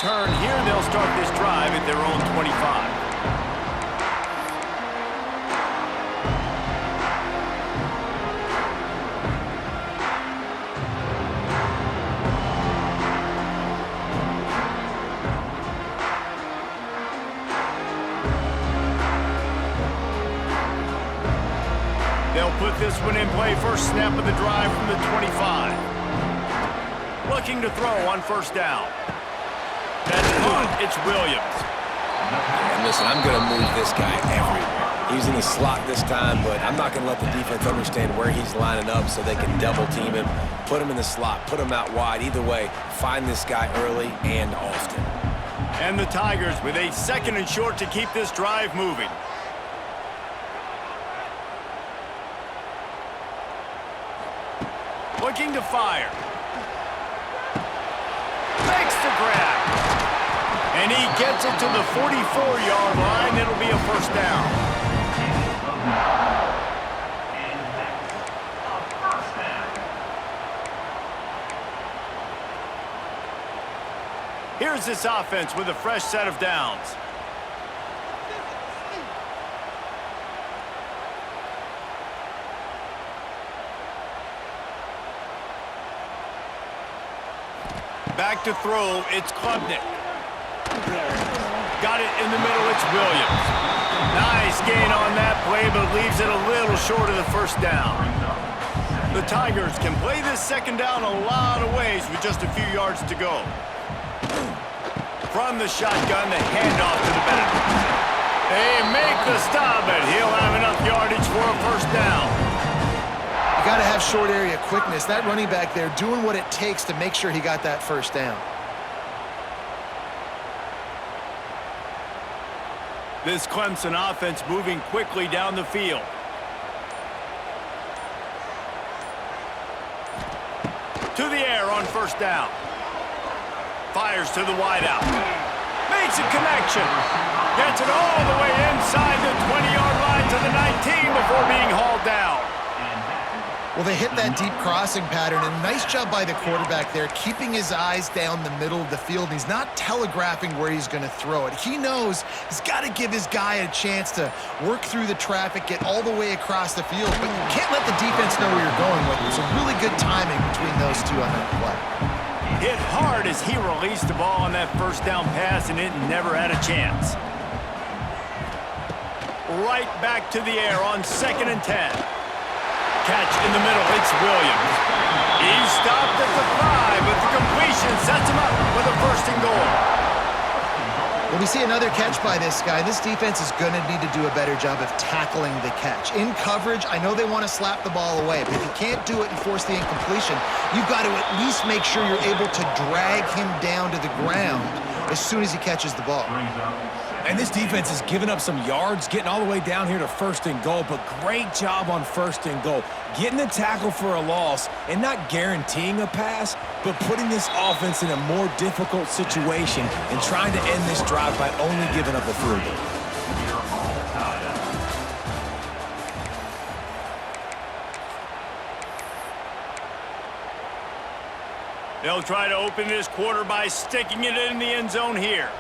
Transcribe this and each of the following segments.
return here. They'll start this drive at their own 25. They'll put this one in play. First snap of the drive from the 25. Looking to throw on first down. That's good. It's Williams. And listen, I'm going to move this guy everywhere. He's in the slot this time, but I'm not going to let the defense understand where he's lining up so they can double team him, put him in the slot, put him out wide. Either way, find this guy early and often. And the Tigers with a 2nd and short to keep this drive moving. Looking to fire. Makes the grab. And he gets it to the 44-yard line. It'll be a first down. Here's this offense with a fresh set of downs. Back to throw, it's Klubnik. Got it in the middle, it's Williams. Nice gain on that play, but leaves it a little short of the first down. The Tigers can play this second down a lot of ways with just a few yards to go. From the shotgun, the handoff to the back. They make the stop, and he'll have enough yardage for a first down. You got to have short area quickness. That running back there doing what it takes to make sure he got that first down. This Clemson offense moving quickly down the field. To the air on first down. Fires to the wideout. Makes a connection. Gets it all the way inside the 20-yard line to the 19 before being hauled down. Well, they hit that deep crossing pattern, and nice job by the quarterback there, keeping his eyes down the middle of the field. He's not telegraphing where he's going to throw it. He knows he's got to give his guy a chance to work through the traffic, get all the way across the field, but you can't let the defense know where you're going with it. It's a really good timing between those two on that play. Hit hard as he released the ball on that first down pass, and it never had a chance. Right back to the air on 2nd and 10. Catch in the middle, it's Williams. He's stopped at the 5, but the completion sets him up with a 1st and goal. Well, we see another catch by this guy. This defense is going to need to do a better job of tackling the catch. In coverage, I know they want to slap the ball away, but if you can't do it and force the incompletion, you've got to at least make sure you're able to drag him down to the ground as soon as he catches the ball. And this defense has given up some yards, getting all the way down here to 1st and goal, but great job on 1st and goal. Getting the tackle for a loss and not guaranteeing a pass, but putting this offense in a more difficult situation and trying to end this drive by only giving up a field goal. They'll try to open this quarter by sticking it in the end zone here.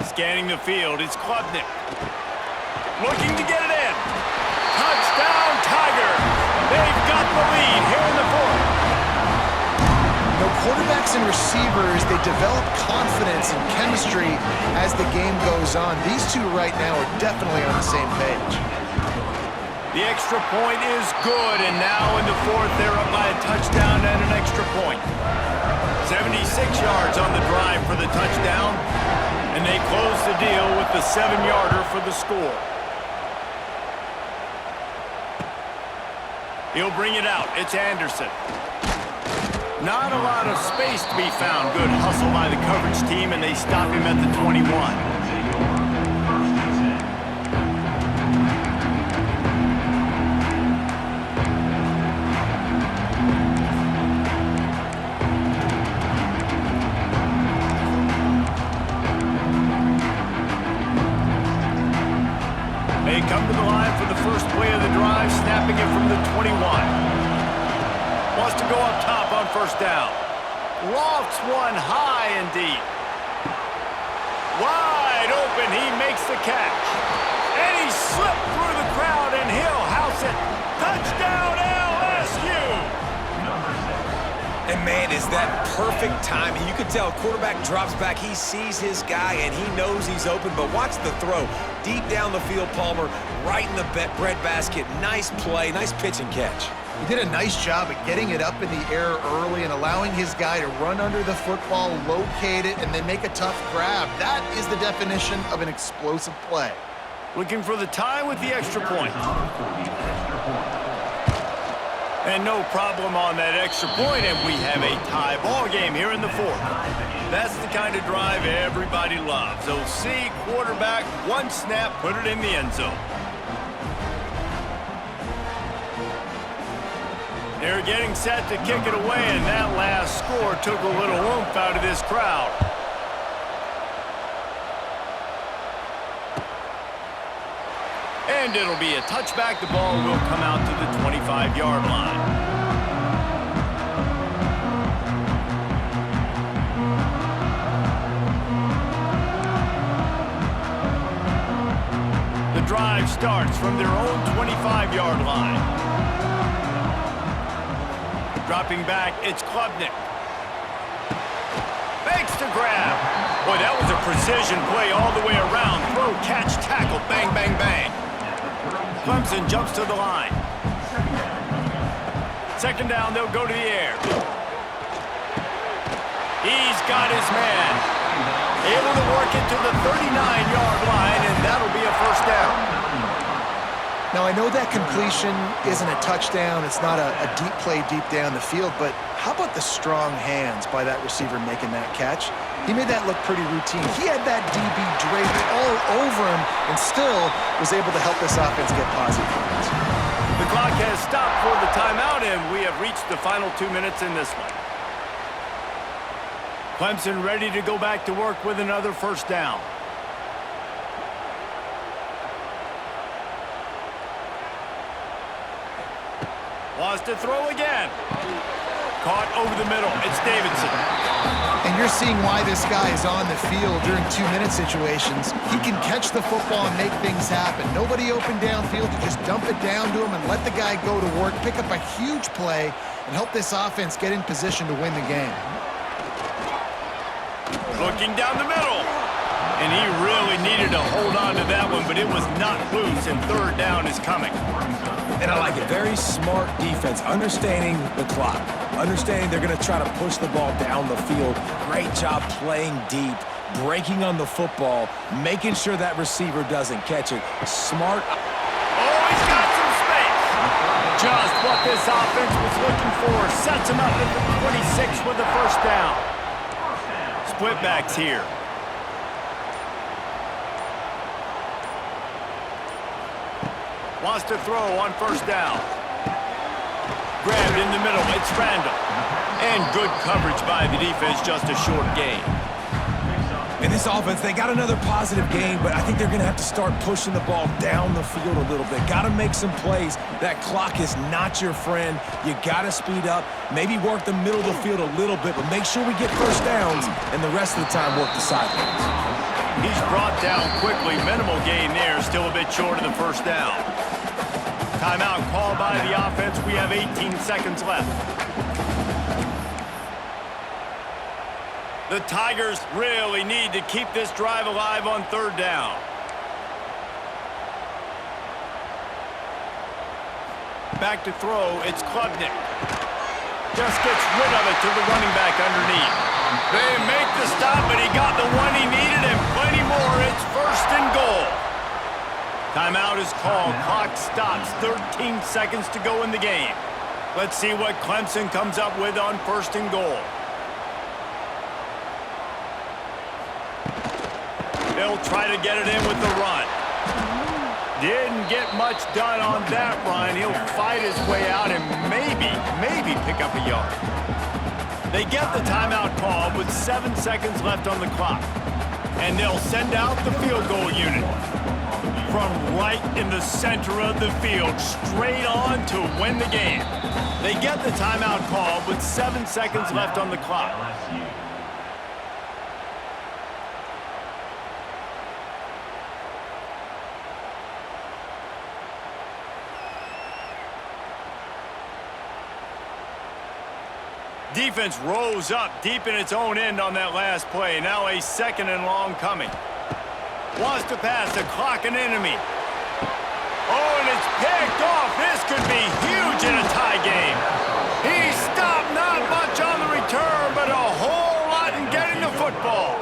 Scanning the field, it's Klubnik. Looking to get it in. Touchdown, Tigers! They've got the lead here in the 4th. You know, quarterbacks and receivers, they develop confidence and chemistry as the game goes on. These two right now are definitely on the same page. The extra point is good, and now in the 4th, they're up by a touchdown and an extra point. 76 yards on the drive for the touchdown. And they close the deal with the 7-yarder for the score. He'll bring it out. It's Anderson. Not a lot of space to be found. Good hustle by the coverage team, and they stop him at the 21. They come to the line for the first play of the drive, snapping it from the 21. Wants to go up top on first down. Lofts one high and deep. Wide open, he makes the catch. And he slipped through the crowd, and he'll house it. Touchdown, LSU! And man, is that perfect timing. You can tell quarterback drops back. He sees his guy, and he knows he's open. But watch the throw. Deep down the field, Palmer, right in the breadbasket. Nice play, nice pitch and catch. He did a nice job at getting it up in the air early and allowing his guy to run under the football, locate it, and then make a tough grab. That is the definition of an explosive play. Looking for the tie with the extra point. And no problem on that extra point, and we have a tie ball game here in the fourth. That's the kind of drive everybody loves. OC, quarterback, one snap, put it in the end zone. They're getting set to kick it away, and that last score took a little oomph out of this crowd. And it'll be a touchback. The ball will come out to the 25-yard line. The drive starts from their own 25-yard line. Dropping back, it's Klubnik. Fakes to grab. Boy, that was a precision play all the way around. Throw, catch, tackle, bang, bang, bang. Clemson jumps to the line. Second down, they'll go to the air. He's got his man. Able to work it to the 39-yard line, and that'll be a first down. Now, I know that completion isn't a touchdown. It's not a deep play deep down the field, but how about the strong hands by that receiver making that catch? He made that look pretty routine. He had that DB draped all over him and still was able to help this offense get positive points. The clock has stopped for the timeout, and we have reached the final 2 minutes in this one. Clemson ready to go back to work with another first down. Wants to throw again. Caught over the middle. It's Davidson. And you're seeing why this guy is on the field during 2-minute situations. He can catch the football and make things happen. Nobody open downfield. You just dump it down to him and let the guy go to work, pick up a huge play, and help this offense get in position to win the game. Looking down the middle. And he really needed to hold on to that one, but it was not loose, and third down is coming. And I like it. Very smart defense, understanding the clock, understanding they're going to try to push the ball down the field. Great job playing deep, breaking on the football, making sure that receiver doesn't catch it. Smart. Oh, he's got some space. Just what this offense was looking for. Sets him up at the 26 with the first down. Split backs here. Wants to throw on first down. Grabbed in the middle, it's Randall. And good coverage by the defense, just a short gain. In this offense, they got another positive game, but I think they're going to have to start pushing the ball down the field a little bit. Got to make some plays. That clock is not your friend. You got to speed up, maybe work the middle of the field a little bit, but make sure we get first downs, and the rest of the time work the sidelines. He's brought down quickly. Minimal gain there, still a bit short of the first down. Timeout called by the offense. We have 18 seconds left. The Tigers really need to keep this drive alive on third down. Back to throw, it's Klubnik. Just gets rid of it to the running back underneath. They make the stop, but he got the one he needed and plenty more. It's first and goal. Timeout is called. Clock stops. 13 seconds to go in the game. Let's see what Clemson comes up with on first and goal. They'll try to get it in with the run. Didn't get much done on that run. He'll fight his way out and maybe pick up a yard. They get the timeout call with 7 seconds left on the clock. And they'll send out the field goal unit. From right in the center of the field, straight on to win the game. They get the timeout call with 7 seconds left on the clock. Defense rose up deep in its own end on that last play. Now a 2nd and long coming. Wants to pass the clock an enemy. Oh, and it's picked off. This could be huge in a tie game. He stopped not much on the return, but a whole lot in getting the football.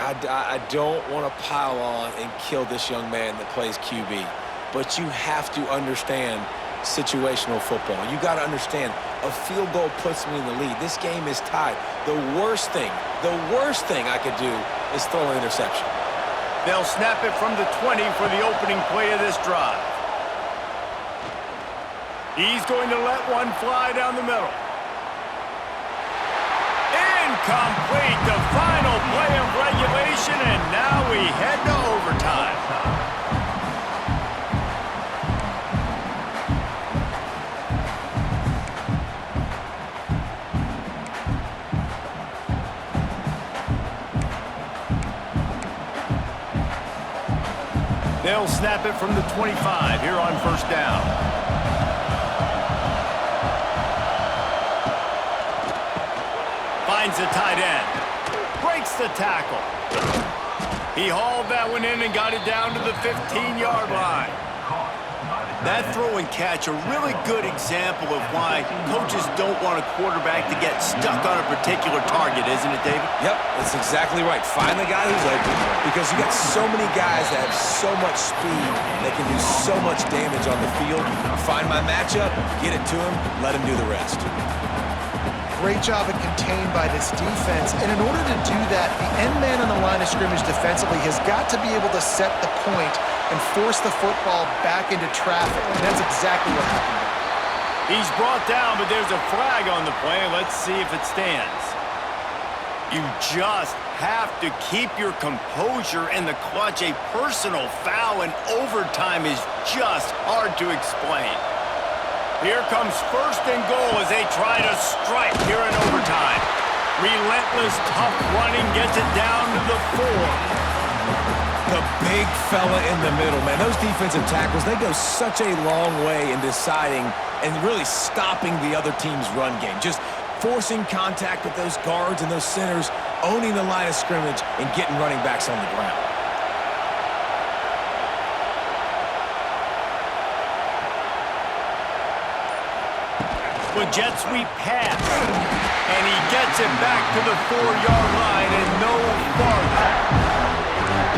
I don't want to pile on and kill this young man that plays QB, but you have to understand situational football. You got to understand, a field goal puts me in the lead. This game is tied. The worst thing I could do is throw an interception. They'll snap it from the 20 for the opening play of this drive. He's going to let one fly down the middle. Incomplete, the final play of regulation, and now we head to overtime. They'll snap it from the 25 here on 1st down. Finds the tight end. Breaks the tackle. He hauled that one in and got it down to the 15-yard line. That throw and catch, a really good example of why coaches don't want a quarterback to get stuck on a particular target, isn't it, David? Yep, that's exactly right. Find the guy who's open, because you got so many guys that have so much speed that can do so much damage on the field. Find my matchup, get it to him, let him do the rest. Great job at contained by this defense. And in order to do that, the end man on the line of scrimmage defensively has got to be able to set the point and force the football back into traffic. And that's exactly what happened. He's brought down, but there's a flag on the play. Let's see if it stands. You just have to keep your composure in the clutch. A personal foul in overtime is just hard to explain. Here comes 1st and goal as they try to strike here in overtime. Relentless, tough running gets it down to the 4. The big fella in the middle, man. Those defensive tackles, they go such a long way in deciding and really stopping the other team's run game. Just forcing contact with those guards and those centers, owning the line of scrimmage, and getting running backs on the ground. With jet sweep pass. And he gets it back to the 4-yard line and no farther.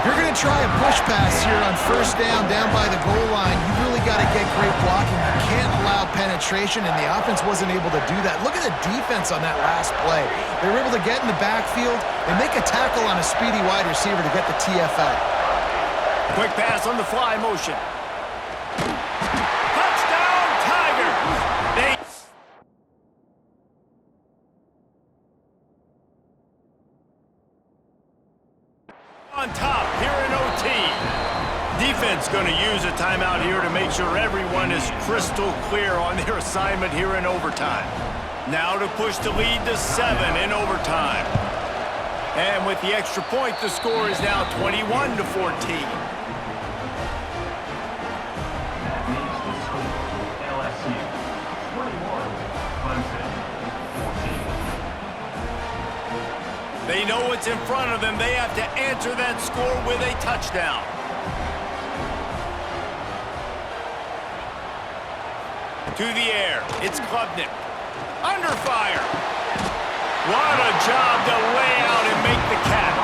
If you're going to try a push pass here on 1st down by the goal line, you really got to get great blocking. You can't allow penetration, and the offense wasn't able to do that. Look at the defense on that last play. They were able to get in the backfield and make a tackle on a speedy wide receiver to get the TFL. Quick pass on the fly motion. Touchdown, Tigers! On top here in OT. Defense going to use a timeout here to make sure everyone is crystal clear on their assignment here in overtime. Now to push the lead to 7 in overtime. And with the extra point, the score is now 21-14. They know what's in front of them. They have to answer that score with a touchdown. To the air, it's Klubnik. Under fire. What a job to lay out and make the catch.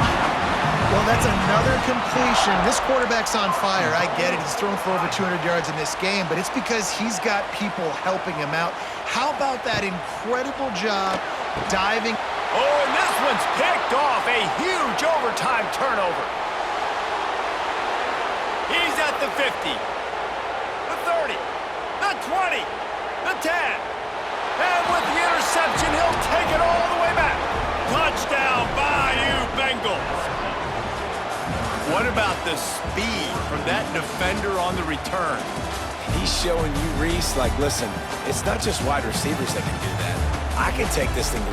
Well, that's another completion. This quarterback's on fire. I get it. He's thrown for over 200 yards in this game, but it's because he's got people helping him out. How about that incredible job diving? Oh, and this one's picked off. A huge overtime turnover. He's at the 50, the 30, the 20, the 10. And with the interception, he'll take it all the way back. Touchdown, Bayou Bengals. What about the speed from that defender on the return? He's showing you, Reese, like, listen, it's not just wide receivers that can do that. I can take this thing to